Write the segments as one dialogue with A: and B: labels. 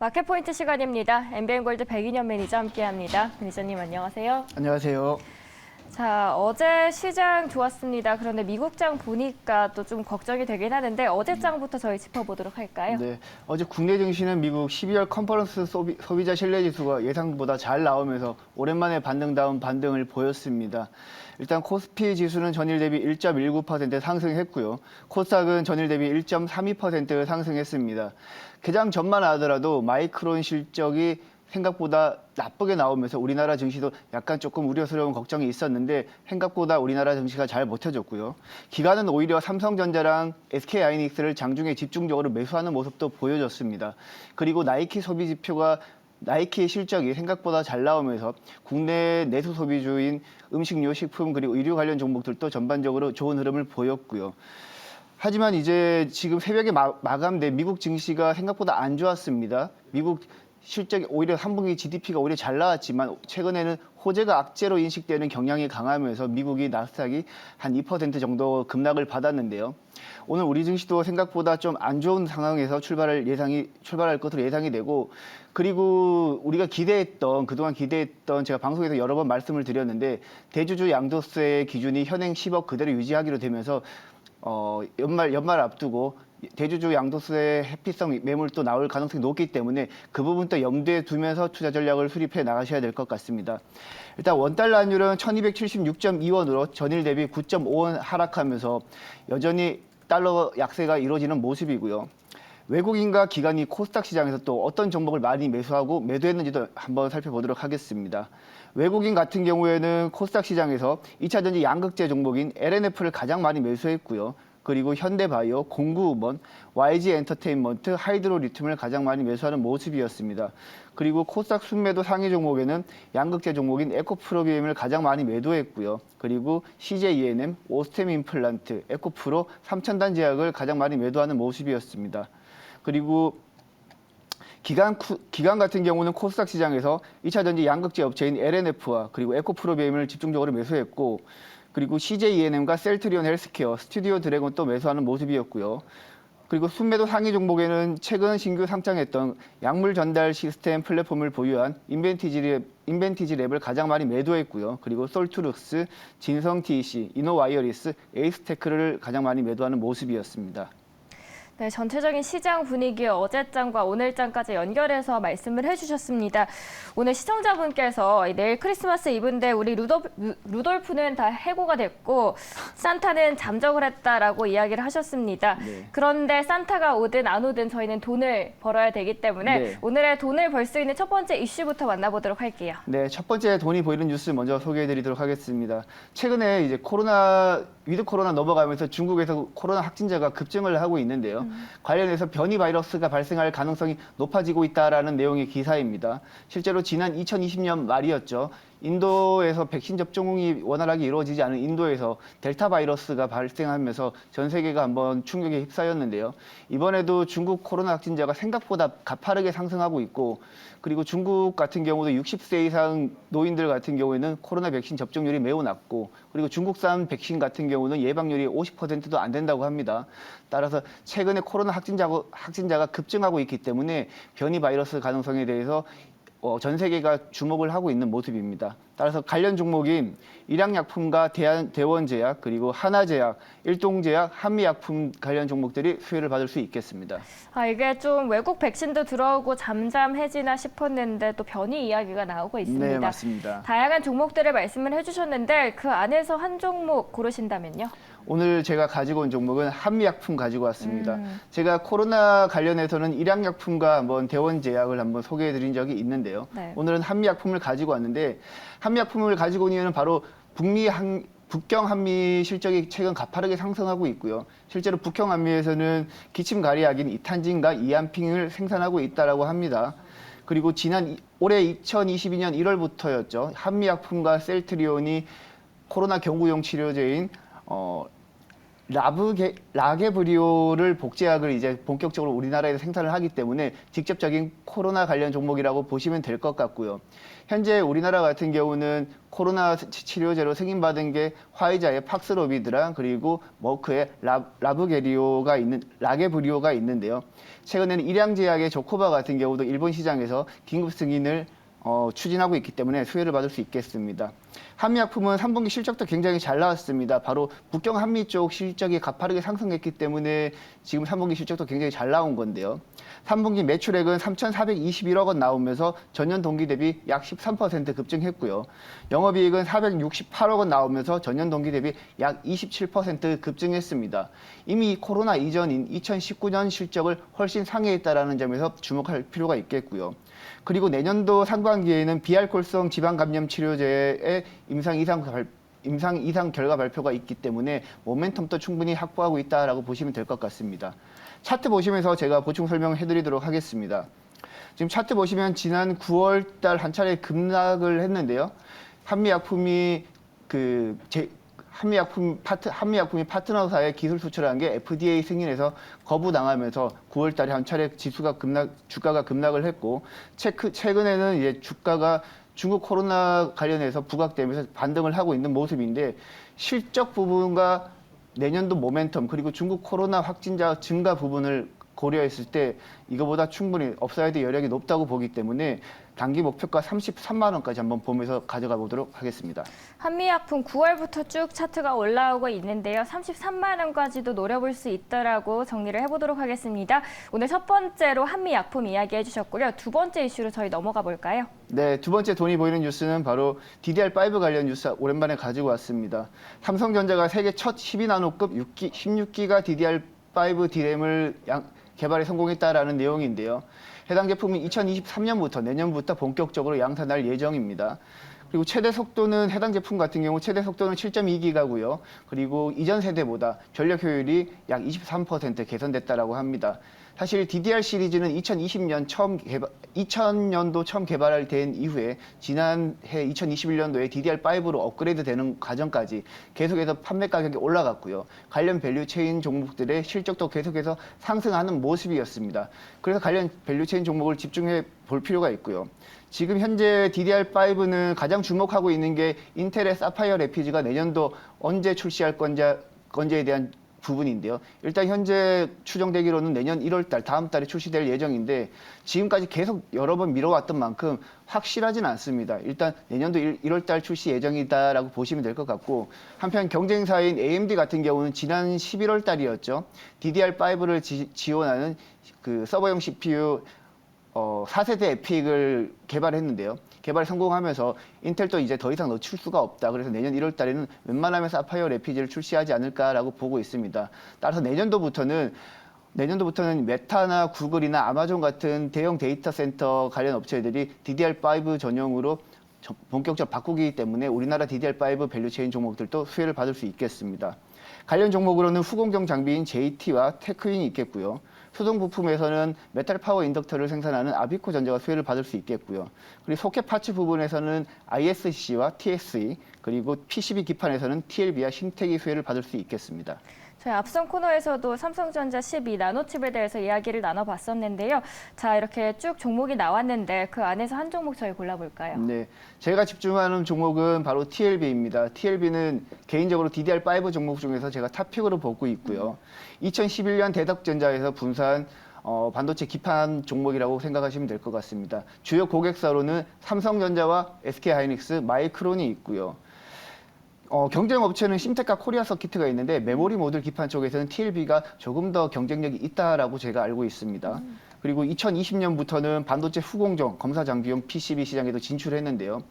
A: 마켓포인트 시간입니다. 엠비엔골드 백인현 매니저 함께합니다. 매니저님 안녕하세요.
B: 안녕하세요.
A: 자, 어제 시장 좋았습니다. 그런데 미국장 보니까 또 좀 걱정이 되긴 하는데 어제장부터 저희 짚어보도록 할까요?
B: 네, 어제 국내 증시는 미국 12월 컨퍼런스 소비자 신뢰지수가 예상보다 잘 나오면서 오랜만에 반등다운 반등을 보였습니다. 일단 코스피 지수는 전일 대비 1.19% 상승했고요. 코스닥은 전일 대비 1.32% 상승했습니다. 개장 전만 하더라도 마이크론 실적이 생각보다 나쁘게 나오면서 우리나라 증시도 약간 조금 우려스러운 걱정이 있었는데 생각보다 우리나라 증시가 잘 버텨줬고요. 기관은 오히려 삼성전자랑 SK하이닉스를 장중에 집중적으로 매수하는 모습도 보여줬습니다. 그리고 나이키 소비 지표가 나이키의 실적이 생각보다 잘 나오면서 국내 내수 소비주인 음식료, 식품 그리고 의류 관련 종목들도 전반적으로 좋은 흐름을 보였고요. 하지만 이제 지금 새벽에 마감된 미국 증시가 생각보다 안 좋았습니다. 미국 실적이 오히려 3분기 GDP가 오히려 잘 나왔지만 최근에는 호재가 악재로 인식되는 경향이 강하면서 미국이 나스닥이 한 2% 정도 급락을 받았는데요. 오늘 우리 증시도 생각보다 좀 안 좋은 상황에서 출발할 것으로 예상이 되고, 그리고 우리가 그동안 기대했던 제가 방송에서 여러 번 말씀을 드렸는데 대주주 양도세 기준이 현행 10억 그대로 유지하기로 되면서 연말 앞두고 대주주 양도세 회피성 매물도 나올 가능성이 높기 때문에 그 부분도 염두에 두면서 투자 전략을 수립해 나가셔야 될 것 같습니다. 일단 원달러 환율은 1276.2원으로 전일 대비 9.5원 하락하면서 여전히 달러 약세가 이루어지는 모습이고요. 외국인과 기관이 코스닥 시장에서 또 어떤 종목을 많이 매수하고 매도했는지도 한번 살펴보도록 하겠습니다. 외국인 같은 경우에는 코스닥 시장에서 2차전지 양극재 종목인 LNF를 가장 많이 매수했고요. 그리고 현대바이오, 공구음원, YG엔터테인먼트, 하이드로리튬을 가장 많이 매수하는 모습이었습니다. 그리고 코스닥 순매도 상위 종목에는 양극재 종목인 에코프로비엠을 가장 많이 매도했고요. 그리고 CJENM, 오스템임플란트, 에코프로, 삼천단 제약을 가장 많이 매도하는 모습이었습니다. 그리고 기관 같은 경우는 코스닥 시장에서 2차전지 양극재 업체인 LNF와 그리고 에코프로비엠을 집중적으로 매수했고, 그리고 CJENM과 셀트리온 헬스케어, 스튜디오 드래곤 또 매수하는 모습이었고요. 그리고 순매도 상위 종목에는 최근 신규 상장했던 약물 전달 시스템 플랫폼을 보유한 인벤티지랩을 가장 많이 매도했고요. 그리고 솔투룩스, 진성TC, 이노와이어리스, 에이스테크를 가장 많이 매도하는 모습이었습니다.
A: 네, 전체적인 시장 분위기 어제장과 오늘장까지 연결해서 말씀을 해주셨습니다. 오늘 시청자분께서 내일 크리스마스 이브인데 우리 루돌프는 다 해고가 됐고 산타는 잠적을 했다라고 이야기를 하셨습니다.
B: 네.
A: 그런데 산타가 오든 안 오든 저희는 돈을 벌어야 되기 때문에
B: 네.
A: 오늘의 돈을 벌 수 있는 첫 번째 이슈부터 만나보도록 할게요.
B: 네, 첫 번째 돈이 보이는 뉴스 먼저 소개해드리도록 하겠습니다. 최근에 이제 위드 코로나 넘어가면서 중국에서 코로나 확진자가 급증을 하고 있는데요. 관련해서 변이 바이러스가 발생할 가능성이 높아지고 있다라는 내용의 기사입니다. 실제로 지난 2020년 말이었죠. 인도에서 백신 접종이 원활하게 이루어지지 않은 인도에서 델타 바이러스가 발생하면서 전 세계가 한번 충격에 휩싸였는데요. 이번에도 중국 코로나 확진자가 생각보다 가파르게 상승하고 있고, 그리고 중국 같은 경우도 60세 이상 노인들 같은 경우에는 코로나 백신 접종률이 매우 낮고, 그리고 중국산 백신 같은 경우는 예방률이 50%도 안 된다고 합니다. 따라서 최근에 코로나 확진자가 급증하고 있기 때문에 변이 바이러스 가능성에 대해서 전 세계가 주목을 하고 있는 모습입니다. 따라서 관련 종목인 일양약품과 대원제약, 그리고 하나제약, 일동제약, 한미약품 관련 종목들이 수혜를 받을 수 있겠습니다.
A: 이게 좀 외국 백신도 들어오고 잠잠해지나 싶었는데 또 변이 이야기가 나오고 있습니다.
B: 네, 맞습니다.
A: 다양한 종목들을 말씀을 해주셨는데 그 안에서 한 종목 고르신다면요?
B: 오늘 제가 가지고 온 종목은 한미약품 가지고 왔습니다. 제가 코로나 관련해서는 일양약품과 한번 대원제약을 한번 소개해드린 적이 있는데요.
A: 네.
B: 오늘은 한미약품을 가지고 왔는데, 한미약품을 가지고 온 이유는 바로 북경 한미 실적이 최근 가파르게 상승하고 있고요. 실제로 북경 한미에서는 기침 가리약인 이탄진과 이안핑을 생산하고 있다고 합니다. 그리고 올해 2022년 1월부터였죠. 한미약품과 셀트리온이 코로나 경구용 치료제인 라게브리오를 복제약을 이제 본격적으로 우리나라에서 생산을 하기 때문에 직접적인 코로나 관련 종목이라고 보시면 될 것 같고요. 현재 우리나라 같은 경우는 코로나 치료제로 승인받은 게 화이자의 팍스로비드랑 그리고 머크의 라게브리오가 있는데요. 최근에는 일양제약의 조코바 같은 경우도 일본 시장에서 긴급 승인을 추진하고 있기 때문에 수혜를 받을 수 있겠습니다. 한미약품은 3분기 실적도 굉장히 잘 나왔습니다. 바로 북경 한미 쪽 실적이 가파르게 상승했기 때문에 지금 3분기 실적도 굉장히 잘 나온 건데요. 3분기 매출액은 3,421억 원 나오면서 전년 동기 대비 약 13% 급증했고요. 영업이익은 468억 원 나오면서 전년 동기 대비 약 27% 급증했습니다. 이미 코로나 이전인 2019년 실적을 훨씬 상회했다는 점에서 주목할 필요가 있겠고요. 그리고 내년도 상반기에는 비알코올성 지방감염 치료제의 임상 이상 결과 발표가 있기 때문에 모멘텀도 충분히 확보하고 있다라고 보시면 될 것 같습니다. 차트 보시면서 제가 보충 설명을 해드리도록 하겠습니다. 지금 차트 보시면 지난 9월 달 한 차례 급락을 했는데요. 한미약품이 파트너사의 기술 수출한 게 FDA 승인에서 거부당하면서 9월 달에 한 차례 주가가 급락을 했고, 최근에는 이제 주가가 중국 코로나 관련해서 부각되면서 반등을 하고 있는 모습인데, 실적 부분과 내년도 모멘텀 그리고 중국 코로나 확진자 증가 부분을 고려했을 때 이거보다 충분히 업사이드 여력이 높다고 보기 때문에 단기 목표가 33만 원까지 한번 보면서 가져가 보도록 하겠습니다.
A: 한미약품 9월부터 쭉 차트가 올라오고 있는데요. 33만 원까지도 노려볼 수 있더라고 정리를 해보도록 하겠습니다. 오늘 첫 번째로 한미약품 이야기해 주셨고요. 두 번째 이슈로 저희 넘어가 볼까요?
B: 네, 두 번째 돈이 보이는 뉴스는 바로 DDR5 관련 뉴스 오랜만에 가지고 왔습니다. 삼성전자가 세계 첫 12나노급 16기가 DDR5 D램을 개발에 성공했다라는 내용인데요. 해당 제품은 2023년부터 내년부터 본격적으로 양산할 예정입니다. 그리고 해당 제품 같은 경우 최대 속도는 7.2기가고요. 그리고 이전 세대보다 전력 효율이 약 23% 개선됐다라고 합니다. 사실 DDR 시리즈는 2000년도 처음 개발된 이후에 지난해 2021년도에 DDR5로 업그레이드 되는 과정까지 계속해서 판매 가격이 올라갔고요. 관련 밸류체인 종목들의 실적도 계속해서 상승하는 모습이었습니다. 그래서 관련 밸류체인 종목을 집중해 볼 필요가 있고요. 지금 현재 DDR5는 가장 주목하고 있는 게 인텔의 사파이어 레피즈가 내년도 언제 출시할 건지에 대한 부분인데요. 일단 현재 추정되기로는 내년 1월 달, 다음 달에 출시될 예정인데 지금까지 계속 여러 번 미뤄왔던 만큼 확실하진 않습니다. 일단 내년도 1월 달 출시 예정이다라고 보시면 될 것 같고, 한편 경쟁사인 AMD 같은 경우는 지난 11월 달이었죠. DDR5를 지원하는 그 서버용 CPU 4세대 에픽을 개발했는데요. 개발 성공하면서 인텔도 이제 더 이상 늦출 수가 없다. 그래서 내년 1월 달에는 웬만하면 사파이어 레피즈를 출시하지 않을까라고 보고 있습니다. 따라서 내년도부터는 메타나 구글이나 아마존 같은 대형 데이터 센터 관련 업체들이 DDR5 전용으로 본격적으로 바꾸기 때문에 우리나라 DDR5 밸류체인 종목들도 수혜를 받을 수 있겠습니다. 관련 종목으로는 후공정 장비인 JT와 테크윈이 있겠고요. 수동 부품에서는 메탈 파워 인덕터를 생산하는 아비코 전자가 수혜를 받을 수 있겠고요. 그리고 소켓 파츠 부분에서는 ISC와 TSE, 그리고 PCB 기판에서는 TLB와 신텍이 수혜를 받을 수 있겠습니다.
A: 저희 앞선 코너에서도 삼성전자 12나노칩에 대해서 이야기를 나눠봤었는데요. 자, 이렇게 쭉 종목이 나왔는데 그 안에서 한 종목 저희 골라볼까요?
B: 네, 제가 집중하는 종목은 바로 TLB입니다. TLB는 개인적으로 DDR5 종목 중에서 제가 탑픽으로 보고 있고요. 2011년 대덕전자에서 분사한 반도체 기판 종목이라고 생각하시면 될 것 같습니다. 주요 고객사로는 삼성전자와 SK하이닉스, 마이크론이 있고요. 경쟁 업체는 심테카 코리아 서키트가 있는데 메모리 모듈 기판 쪽에서는 TLB가 조금 더 경쟁력이 있다라고 제가 알고 있습니다. 그리고 2020년부터는 반도체 후공정 검사 장비용 PCB 시장에도 진출했는데요.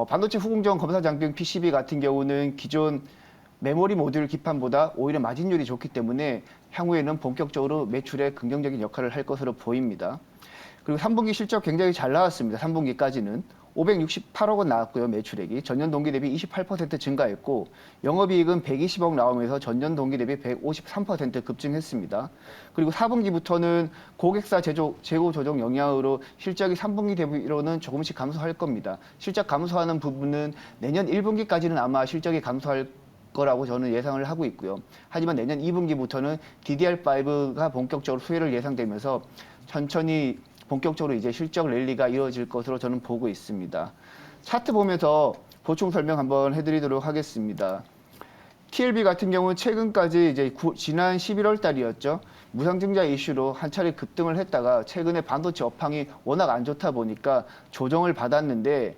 B: 반도체 후공정 검사 장비용 PCB 같은 경우는 기존 메모리 모듈 기판보다 오히려 마진율이 좋기 때문에 향후에는 본격적으로 매출에 긍정적인 역할을 할 것으로 보입니다. 그리고 3분기 실적 굉장히 잘 나왔습니다. 3분기까지는 568억 원 나왔고요. 매출액이 전년 동기 대비 28% 증가했고, 영업이익은 120억 나오면서 전년 동기 대비 153% 급증했습니다. 그리고 4분기부터는 고객사 재고 조정 영향으로 실적이 3분기 대비로는 조금씩 감소할 겁니다. 실적 감소하는 부분은 내년 1분기까지는 아마 실적이 감소할 거라고 저는 예상을 하고 있고요. 하지만 내년 2분기부터는 DDR5가 본격적으로 수혜를 예상되면서 천천히 본격적으로 이제 실적 랠리가 이루어질 것으로 저는 보고 있습니다. 차트 보면서 보충 설명 한번 해드리도록 하겠습니다. TLB 같은 경우는 최근까지 이제 지난 11월 달이었죠. 무상증자 이슈로 한 차례 급등을 했다가 최근에 반도체 업황이 워낙 안 좋다 보니까 조정을 받았는데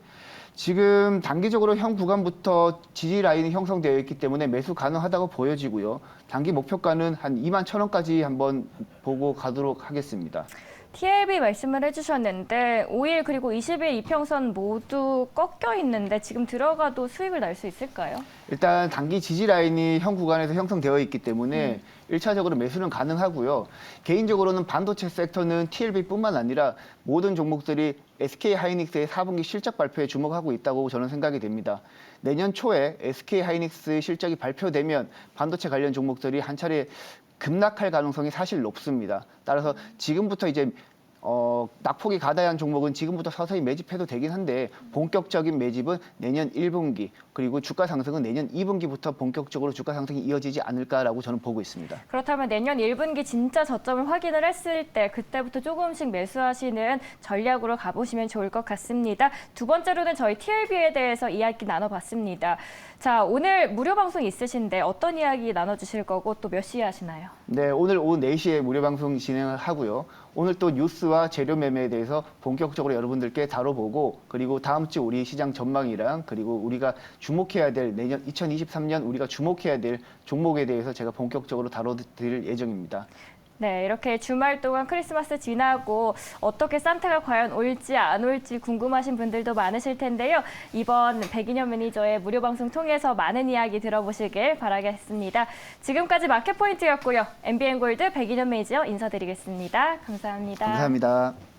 B: 지금 단기적으로 현 구간부터 지지 라인이 형성되어 있기 때문에 매수 가능하다고 보여지고요. 단기 목표가는 한 21,000원까지 한번 보고 가도록 하겠습니다.
A: TLB 말씀을 해주셨는데 5일 그리고 20일 이평선 모두 꺾여 있는데 지금 들어가도 수익을 날 수 있을까요?
B: 일단 단기 지지 라인이 현 구간에서 형성되어 있기 때문에 1차적으로 매수는 가능하고요. 개인적으로는 반도체 섹터는 TLB뿐만 아니라 모든 종목들이 SK하이닉스의 4분기 실적 발표에 주목하고 있다고 저는 생각이 됩니다. 내년 초에 SK하이닉스 실적이 발표되면 반도체 관련 종목들이 한 차례 급락할 가능성이 사실 높습니다. 따라서 지금부터 이제 낙폭이 가다한 종목은 지금부터 서서히 매집해도 되긴 한데 본격적인 매집은 내년 1분기 그리고 주가 상승은 내년 2분기부터 본격적으로 주가 상승이 이어지지 않을까라고 저는 보고 있습니다.
A: 그렇다면 내년 1분기 진짜 저점을 확인을 했을 때 그때부터 조금씩 매수하시는 전략으로 가보시면 좋을 것 같습니다. 두 번째로는 저희 TLB에 대해서 이야기 나눠봤습니다. 자, 오늘 무료 방송 있으신데 어떤 이야기 나눠주실 거고 또 몇 시에 하시나요?
B: 네, 오늘 오후 4시에 무료 방송 진행을 하고요. 오늘 또 뉴스와 재료 매매에 대해서 본격적으로 여러분들께 다뤄보고 그리고 다음 주 우리 시장 전망이랑 그리고 우리가 주목해야 될 내년 2023년 우리가 주목해야 될 종목에 대해서 제가 본격적으로 다뤄드릴 예정입니다.
A: 네, 이렇게 주말 동안 크리스마스 지나고 어떻게 산타가 과연 올지 안 올지 궁금하신 분들도 많으실 텐데요. 이번 백인현 매니저의 무료 방송 통해서 많은 이야기 들어보시길 바라겠습니다. 지금까지 마켓포인트였고요. MBN골드 백인현 매니저 인사드리겠습니다. 감사합니다.
B: 감사합니다.